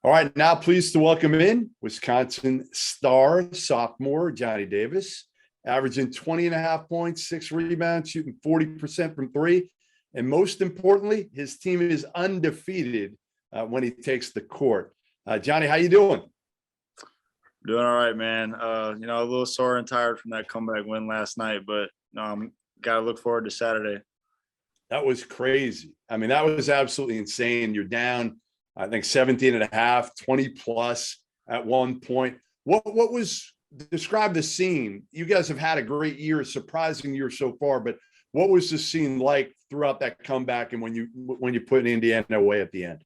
All right, now pleased to welcome in Wisconsin star sophomore Johnny Davis, averaging 20 and a half points, 6 rebounds, shooting 40% from three. And most importantly, his team is undefeated when he takes the court. Johnny, how you doing? Doing all right, man. A little sore and tired from that comeback win last night, but got to look forward to Saturday. That was crazy. I mean, that was absolutely insane. You're down, I think 17 and a half, 20 plus at one point. What was describe the scene? You guys have had a great year, a surprising year so far, but what was the scene like throughout that comeback and when you put Indiana away at the end?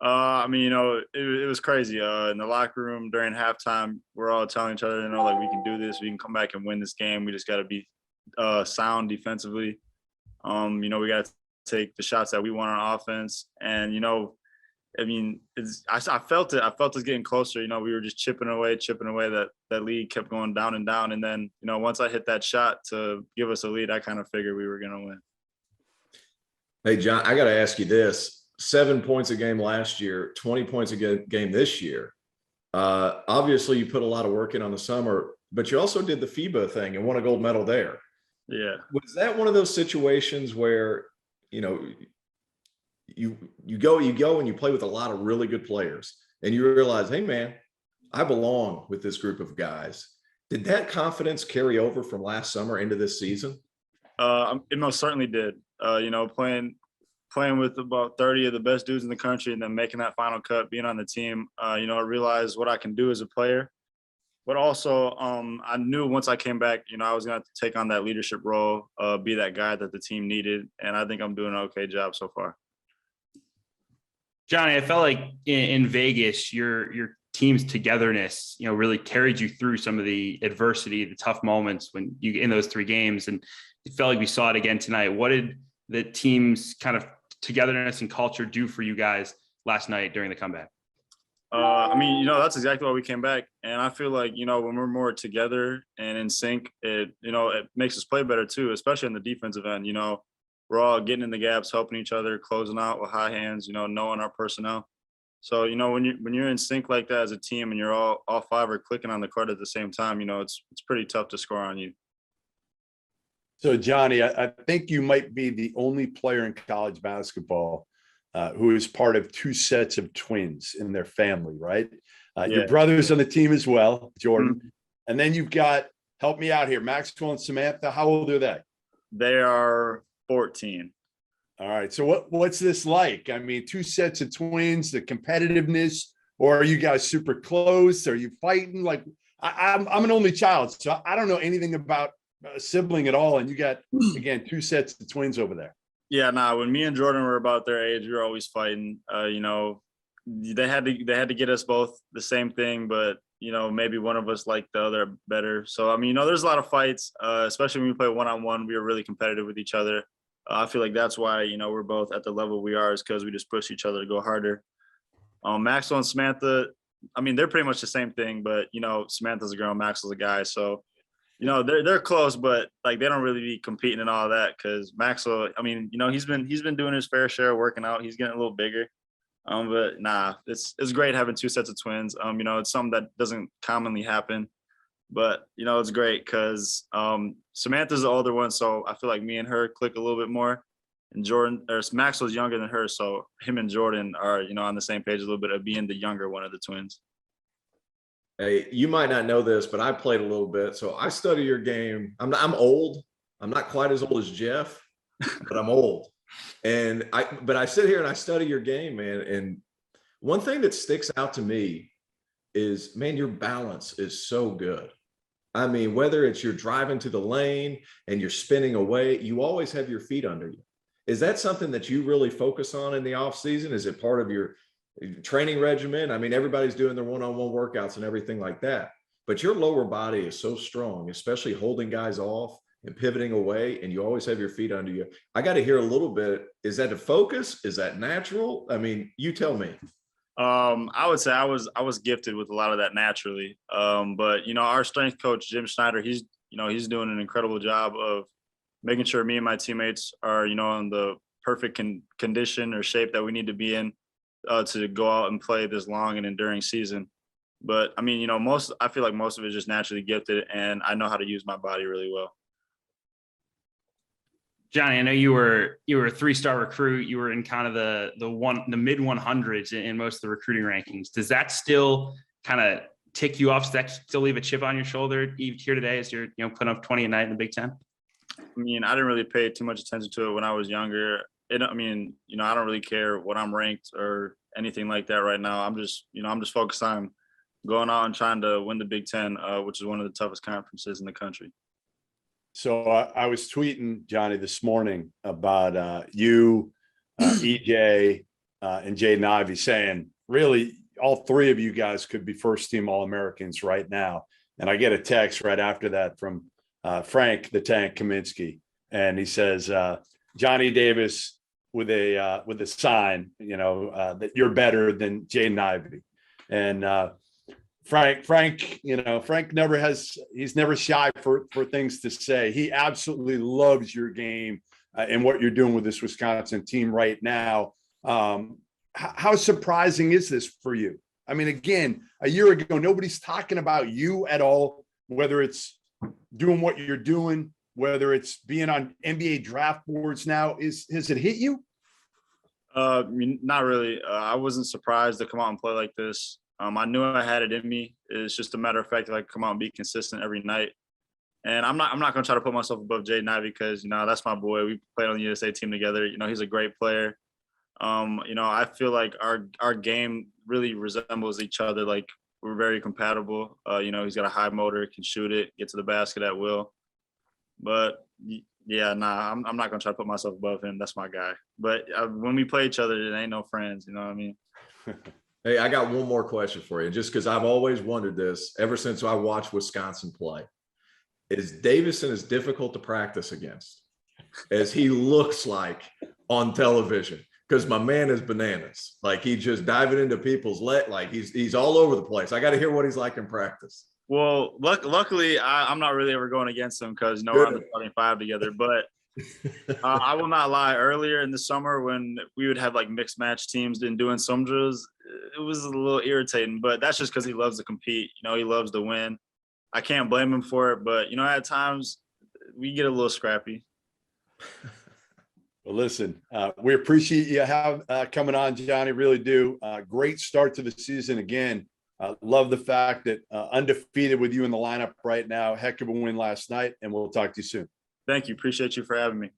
It was crazy. In the locker room during halftime, we're all telling each other, like we can do this, we can come back and win this game. We just got to be sound defensively. We got to take the shots that we want on offense. And, I felt it. I felt us getting closer. We were just chipping away. That lead kept going down and down. And then, once I hit that shot to give us a lead, I kind of figured we were going to win. Hey, John, I got to ask you this. 7 points a game last year, 20 points a game this year. Obviously, you put a lot of work in on the summer, but you also did the FIBA thing and won a gold medal there. Yeah. Was that one of those situations where, you go and you play with a lot of really good players and you realize, hey, man, I belong with this group of guys. Did that confidence carry over from last summer into this season? It most certainly did. Playing with about 30 of the best dudes in the country and then making that final cut, being on the team, I realized what I can do as a player. But also, I knew once I came back, I was going to have to take on that leadership role, be that guy that the team needed. And I think I'm doing an okay job so far. Johnny, I felt like in Vegas, your team's togetherness, really carried you through some of the adversity, the tough moments when you in those 3 games. And it felt like we saw it again tonight. What did the team's kind of togetherness and culture do for you guys last night during the comeback? That's exactly why we came back. And I feel like, when we're more together and in sync, it makes us play better too, especially in the defensive end. We're all getting in the gaps, helping each other, closing out with high hands, knowing our personnel. So, when you're in sync like that as a team and you're all 5 are clicking on the court at the same time, it's pretty tough to score on you. So, Johnny, I think you might be the only player in college basketball who is part of 2 sets of twins in their family, right? Yeah. Your brother's on the team as well, Jordan. Mm-hmm. And then you've got, help me out here, Maxwell and Samantha. How old are they? They are 14. All right. So what's this like? I mean, 2 sets of twins, the competitiveness, or are you guys super close? Are you fighting? Like, I'm an only child, so I don't know anything about a sibling at all. And you got, again, 2 sets of twins over there. Yeah, when me and Jordan were about their age, we were always fighting. They had to get us both the same thing, but maybe one of us liked the other better. So there's a lot of fights, especially when we play one-on-one. We are really competitive with each other. I feel like that's why we're both at the level we are, is because we just push each other to go harder. Maxwell and Samantha, they're pretty much the same thing, but Samantha's a girl, Maxwell's a guy, so they're close, but like they don't really be competing and all that, because Maxwell, he's been doing his fair share of working out. He's getting a little bigger. But nah, it's great having 2 sets of twins. It's something that doesn't commonly happen, but it's great because Samantha's the older one, so I feel like me and her click a little bit more. And Maxwell's younger than her, so him and Jordan are on the same page a little bit of being the younger one of the twins. Hey, you might not know this, but I played a little bit, so I study your game. I'm old. I'm not quite as old as Jeff, but I'm old. But I sit here and I study your game, man. And one thing that sticks out to me is, man, your balance is so good. Whether it's you're driving to the lane and you're spinning away, you always have your feet under you. Is that something that you really focus on in the off season? Is it part of your training regimen? Everybody's doing their one-on-one workouts and everything like that, but your lower body is so strong, especially holding guys off and pivoting away, and you always have your feet under you. I got to hear a little bit. Is that a focus? Is that natural? You tell me. I would say I was gifted with a lot of that naturally. But our strength coach, Jim Schneider, he's doing an incredible job of making sure me and my teammates are, in the perfect condition or shape that we need to be in. to go out and play this long and enduring season. But I mean, I feel like most of it is just naturally gifted, and I know how to use my body really well. Johnny, I know you were a 3-star recruit. You were in kind of the mid 100s in most of the recruiting rankings. Does that still kind of tick you off? Does that still leave a chip on your shoulder here today as you're putting up 20 a night in the Big Ten? I mean, I didn't really pay too much attention to it when I was younger. I don't really care what I'm ranked or anything like that right now. I'm just focused on going out and trying to win the Big Ten, which is one of the toughest conferences in the country. So I was tweeting, Johnny, this morning about you, EJ, and Jaden Ivey, saying really all three of you guys could be first-team All-Americans right now. And I get a text right after that from Frank the Tank Kaminsky, and he says Johnny Davis with a sign, that you're better than Jaden Ivey. And Frank, he's never shy for things to say. He absolutely loves your game and what you're doing with this Wisconsin team right now. How surprising is this for you? I mean, again, a year ago, nobody's talking about you at all, whether it's doing what you're doing, whether it's being on NBA draft boards now. Has it hit you? Not really. I wasn't surprised to come out and play like this. I knew I had it in me. It's just a matter of fact that I come out and be consistent every night. And I'm not going to try to put myself above Jaden Ivey because, that's my boy. We played on the USA team together. He's a great player. I feel like our game really resembles each other. Like, we're very compatible. He's got a high motor, can shoot it, get to the basket at will. But yeah, I'm not going to try to put myself above him. That's my guy. But when we play each other, it ain't no friends. You know what I mean? Hey, I got one more question for you, just because I've always wondered this ever since I watched Wisconsin play. Is Davison as difficult to practice against as he looks like on television? Because my man is bananas. Like, he's just diving into people's like he's all over the place. I got to hear what he's like in practice. Well, luckily, I'm not really ever going against him because we're on the starting five together. But I will not lie. Earlier in the summer, when we would have like mixed match teams and doing some drills, it was a little irritating. But that's just because he loves to compete. He loves to win. I can't blame him for it. But at times we get a little scrappy. Well, listen, we appreciate you coming on, Johnny. Really do. Great start to the season again. Love the fact that undefeated with you in the lineup right now. Heck of a win last night, and we'll talk to you soon. Thank you. Appreciate you for having me.